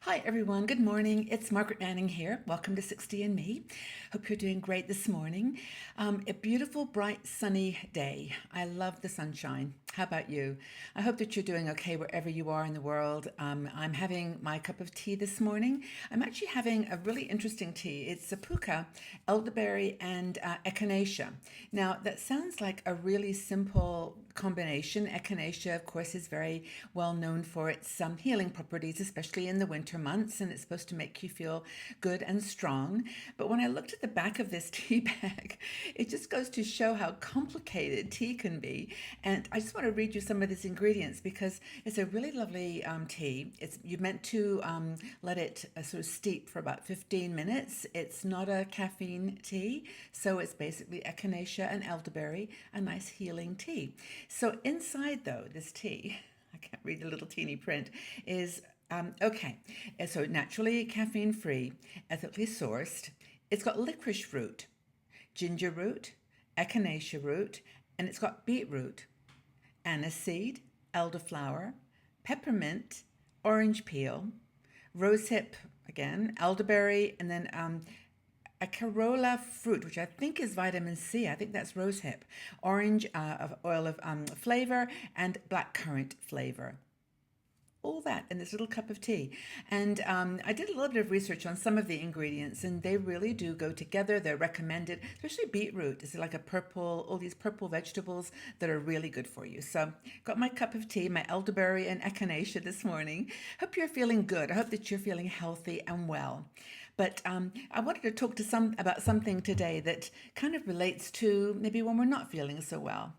Hi everyone, good morning. It's Margaret Manning here. Welcome to 60 and Me. Hope you're doing great this morning. A beautiful, bright, sunny day. I love the sunshine. How about you? I hope that you're doing okay wherever you are in the world. I'm having my cup of tea this morning. I'm actually having a really interesting tea. It's sapuca, elderberry, and echinacea. Now, that sounds like a really simple combination. Echinacea, of course, is very well known for its healing properties, especially in the winter months, and it's supposed to make you feel good and strong. But when I looked at the back of this tea bag, it just goes to show how complicated tea can be. And I just want to read you some of these ingredients because it's a really lovely tea. You're meant to let it sort of steep for about 15 minutes. It's not a caffeine tea, so it's basically echinacea and elderberry, a nice healing tea. So inside, though, this tea, I can't read the little teeny print, is okay. So naturally caffeine free, ethically sourced. It's got licorice root, ginger root, echinacea root, and it's got beetroot, aniseed, elderflower, peppermint, orange peel, rosehip, again, elderberry, and then a corolla fruit, which I think is vitamin C. I think that's rosehip, orange of oil of flavor, and blackcurrant flavor. All that in this little cup of tea. And I did a little bit of research on some of the ingredients, and they really do go together. They're recommended, especially beetroot. It's like a purple, all these purple vegetables that are really good for you. So, got my cup of tea, my elderberry and echinacea this morning. Hope you're feeling good. I hope that you're feeling healthy and well. But I wanted to talk about something today that kind of relates to maybe when we're not feeling so well.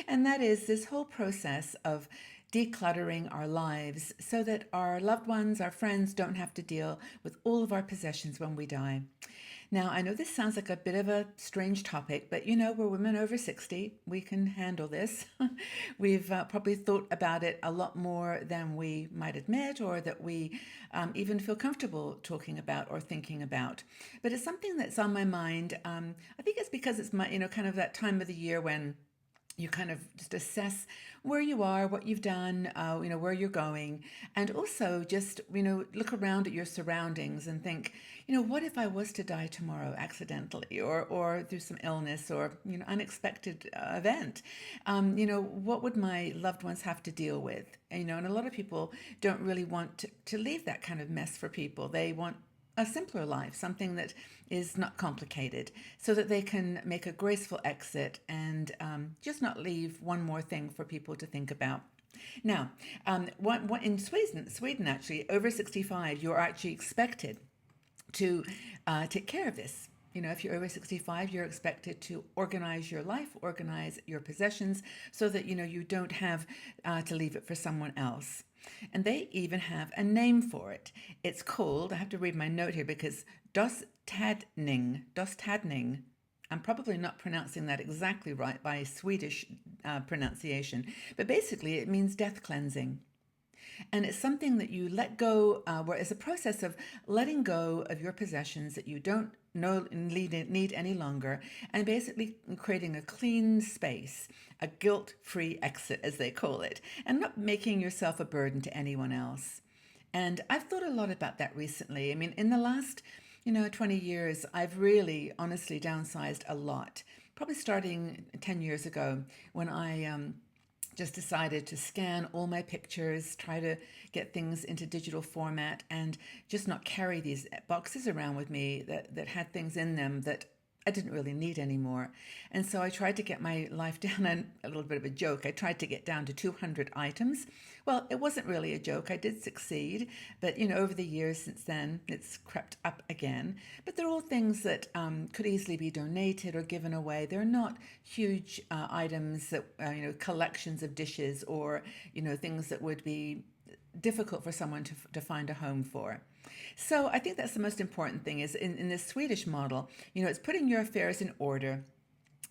And that is this whole process of decluttering our lives so that our loved ones, our friends don't have to deal with all of our possessions when we die. Now, I know this sounds like a bit of a strange topic, but we're women over 60. We can handle this. We've probably thought about it a lot more than we might admit, or that we even feel comfortable talking about or thinking about. But it's something that's on my mind. I think it's because it's my, kind of that time of the year when you kind of just assess where you are, what you've done, where you're going, and also just, look around at your surroundings and think, what if I was to die tomorrow accidentally or through some illness or, unexpected event? What would my loved ones have to deal with? And a lot of people don't really want to leave that kind of mess for people. They want a simpler life, something that is not complicated, so that they can make a graceful exit and just not leave one more thing for people to think about. Now, what in Sweden actually, over 65, you're actually expected to take care of this. If you're over 65, you're expected to organize your life, organize your possessions so that, you don't have to leave it for someone else. And they even have a name for it. It's called, I have to read my note here because dostadning. I'm probably not pronouncing that exactly right by Swedish pronunciation, but basically it means death cleansing. And it's something that you let go, where it's a process of letting go of your possessions that you don't need any longer, and basically creating a clean space, a guilt-free exit, as they call it, and not making yourself a burden to anyone else. And I've thought a lot about that recently. I mean, in the last 20 years, I've really honestly downsized a lot. Probably starting 10 years ago when I just decided to scan all my pictures, try to get things into digital format, and just not carry these boxes around with me that had things in them that I didn't really need anymore. And so I tried to get my life down, and a little bit of a joke, I tried to get down to 200 items. Well, it wasn't really a joke. I did succeed, but over the years since then, it's crept up again. But they're all things that could easily be donated or given away. They're not huge items that, collections of dishes or, things that would be difficult for someone to find a home for. So I think that's the most important thing is in this Swedish model, it's putting your affairs in order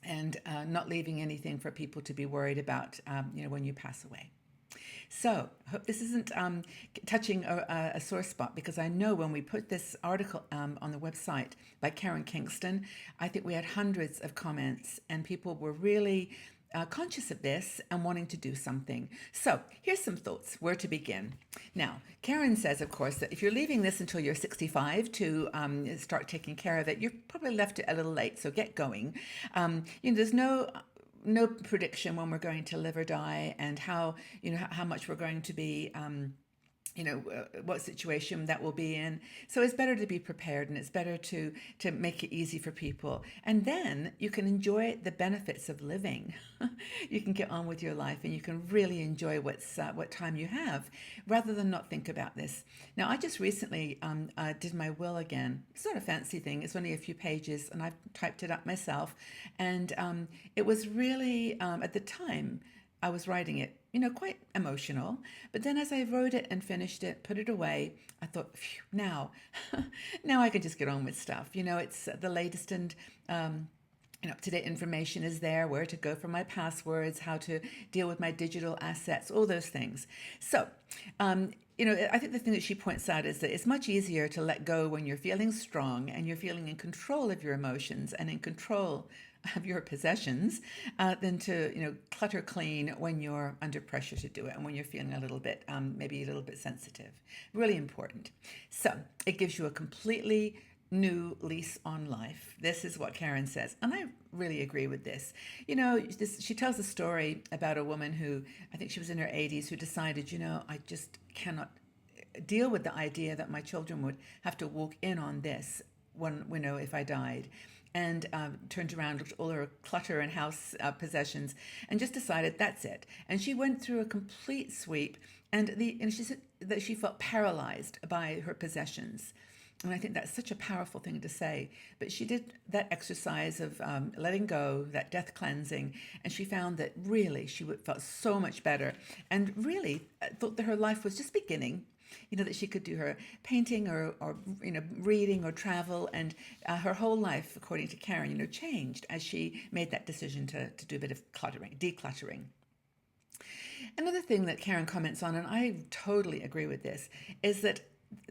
and not leaving anything for people to be worried about, when you pass away. So I hope this isn't touching a sore spot, because I know when we put this article on the website by Karen Kingston, I think we had hundreds of comments and people were really conscious of this and wanting to do something. So here's some thoughts where to begin. Now, Karen says, of course, that if you're leaving this until you're 65 to start taking care of it, you're probably left it a little late. So get going. There's no prediction when we're going to live or die, and how much we're going to be. What situation that will be in. So it's better to be prepared, and it's better to make it easy for people. And then you can enjoy the benefits of living. You can get on with your life, and you can really enjoy what time you have, rather than not think about this. Now, I just recently did my will again. It's not a fancy thing. It's only a few pages, and I've typed it up myself. And it was really, at the time, I was writing it, quite emotional. But then as I wrote it and finished it, put it away, I thought, phew, now I can just get on with stuff. It's the latest and up-to-date information is there, where to go for my passwords, how to deal with my digital assets, all those things. So, I think the thing that she points out is that it's much easier to let go when you're feeling strong and you're feeling in control of your emotions and in control of your possessions, than to clutter clean when you're under pressure to do it and when you're feeling a little bit maybe a little bit sensitive. Really important. So it gives you a completely new lease on life. This is what Karen says, and I really agree with this. She tells a story about a woman who, I think she was in her 80s, who decided, I just cannot deal with the idea that my children would have to walk in on this if I died. And turned around, looked at all her clutter and house possessions, and just decided that's it. And she went through a complete sweep, and she said that she felt paralyzed by her possessions. And I think that's such a powerful thing to say. But she did that exercise of letting go, that death cleansing, and she found that really she felt so much better, and really thought that her life was just beginning. That she could do her painting or reading or travel, and her whole life, according to Karen, changed as she made that decision to do a bit of decluttering. Another thing that Karen comments on, and I totally agree with this, is that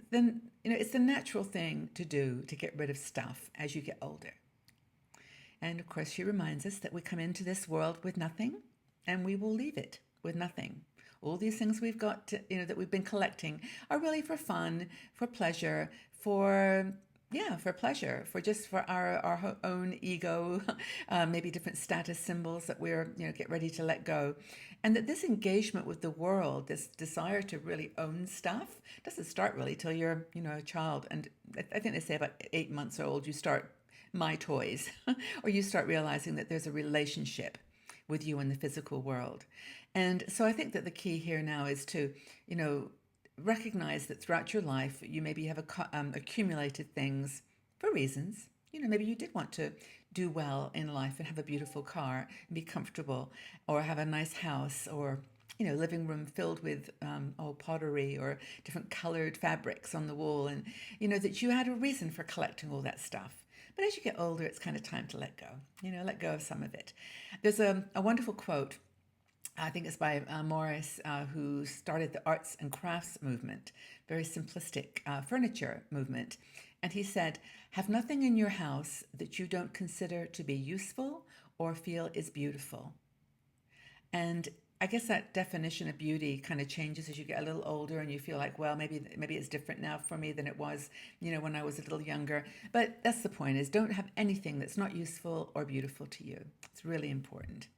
then it's the natural thing to do to get rid of stuff as you get older. And of course, she reminds us that we come into this world with nothing, and we will leave it with nothing. All these things we've got, that we've been collecting are really for fun, for pleasure, for pleasure, for our own ego, maybe different status symbols that we're, get ready to let go. And that this engagement with the world, this desire to really own stuff, doesn't start really till you're, a child. And I think they say about 8 months old, you start my toys, or you start realizing that there's a relationship with you in the physical world. And so I think that the key here now is to, recognize that throughout your life, you maybe have accumulated things for reasons. Maybe you did want to do well in life and have a beautiful car and be comfortable, or have a nice house, or living room filled with old pottery or different colored fabrics on the wall, and that you had a reason for collecting all that stuff. But as you get older, it's kind of time to let go. Let go of some of it. There's a wonderful quote. I think it's by Morris, who started the arts and crafts movement, very simplistic furniture movement. And he said, "Have nothing in your house that you don't consider to be useful or feel is beautiful." And I guess that definition of beauty kind of changes as you get a little older, and you feel like, well, maybe it's different now for me than it was, when I was a little younger. But that's the point, is don't have anything that's not useful or beautiful to you. It's really important.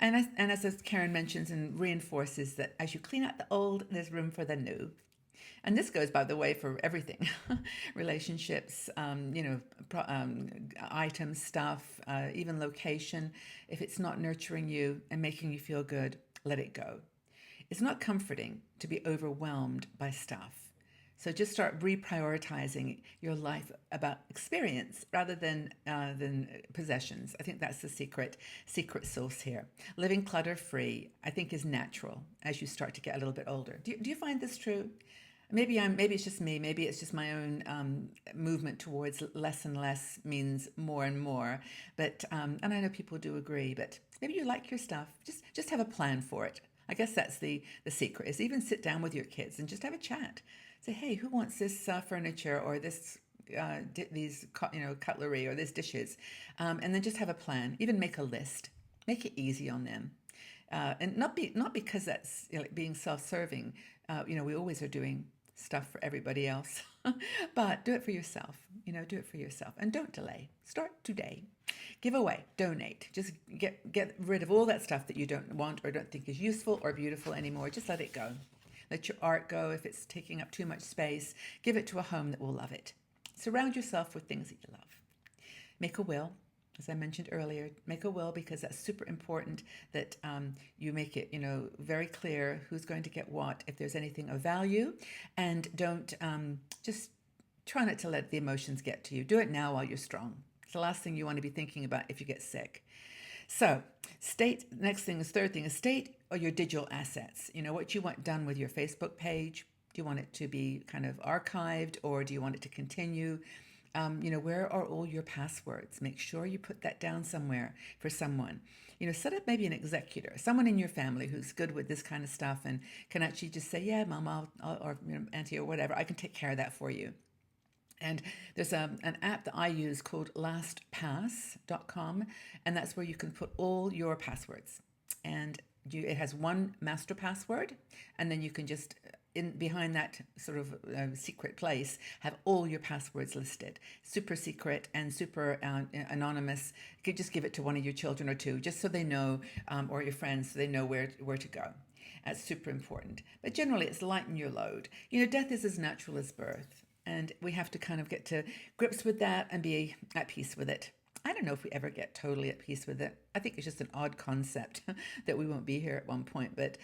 And as Karen mentions and reinforces, that as you clean out the old, there's room for the new. And this goes, by the way, for everything, relationships, items, stuff, even location. If it's not nurturing you and making you feel good, let it go. It's not comforting to be overwhelmed by stuff. So just start reprioritizing your life about experience rather than possessions. I think that's the secret sauce here. Living clutter-free, I think, is natural as you start to get a little bit older. Do you find this true? Maybe it's just me. Maybe it's just my own movement towards less and less means more and more. But and I know people do agree. But maybe you like your stuff. Just have a plan for it. I guess that's the secret. Is even sit down with your kids and just have a chat. Say, hey, who wants this furniture or this these cutlery or these dishes? And then just have a plan. Even make a list. Make it easy on them. And not because that's, like being self-serving. We always are doing stuff for everybody else, but do it for yourself. Do it for yourself, and don't delay. Start today. Give away, donate. Just get rid of all that stuff that you don't want or don't think is useful or beautiful anymore. Just let it go. Let your art go if it's taking up too much space. Give it to a home that will love it. Surround yourself with things that you love. Make a will. As I mentioned earlier, make a will, because that's super important that you make it, very clear who's going to get what, if there's anything of value, and don't just try not to let the emotions get to you. Do it now while you're strong. It's the last thing you want to be thinking about if you get sick. So third thing is state your digital assets. What you want done with your Facebook page. Do you want it to be kind of archived, or do you want it to continue? Where are all your passwords? Make sure you put that down somewhere for someone. Set up maybe an executor, someone in your family who's good with this kind of stuff and can actually just say, yeah, mom, or auntie or whatever, I can take care of that for you. And there's an app that I use called lastpass.com, and that's where you can put all your passwords. And it has one master password, and then you can just behind that sort of secret place have all your passwords listed. Super secret and super anonymous. You could just give it to one of your children or two, just so they know, or your friends, so they know where to go. That's super important. But generally, it's lighten your load. Death is as natural as birth, and we have to kind of get to grips with that and be at peace with it. I don't know if we ever get totally at peace with it. I think it's just an odd concept that we won't be here at one point. But,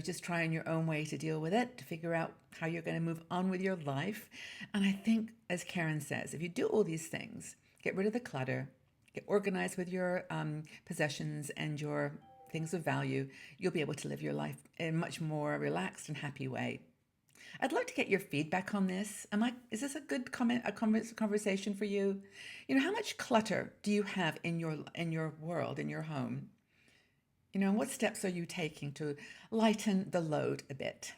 just try in your own way to deal with it, to figure out how you're going to move on with your life. And I think, as Karen says, if you do all these things, get rid of the clutter, get organized with your possessions and your things of value, you'll be able to live your life in a much more relaxed and happy way. I'd like to get your feedback on this. Is this a good conversation for you? How much clutter do you have in your world, in your home? And what steps are you taking to lighten the load a bit?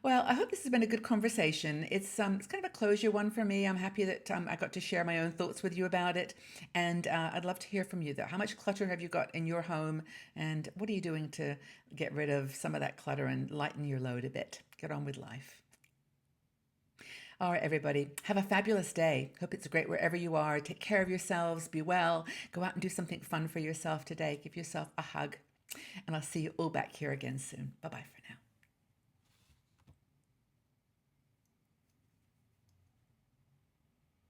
Well, I hope this has been a good conversation. It's kind of a closure one for me. I'm happy that I got to share my own thoughts with you about it, and I'd love to hear from you, though. How much clutter have you got in your home, and what are you doing to get rid of some of that clutter and lighten your load a bit? Get on with life. All right, everybody, have a fabulous day. Hope it's great wherever you are. Take care of yourselves. Be well. Go out and do something fun for yourself today. Give yourself a hug, and I'll see you all back here again soon. Bye-bye for now.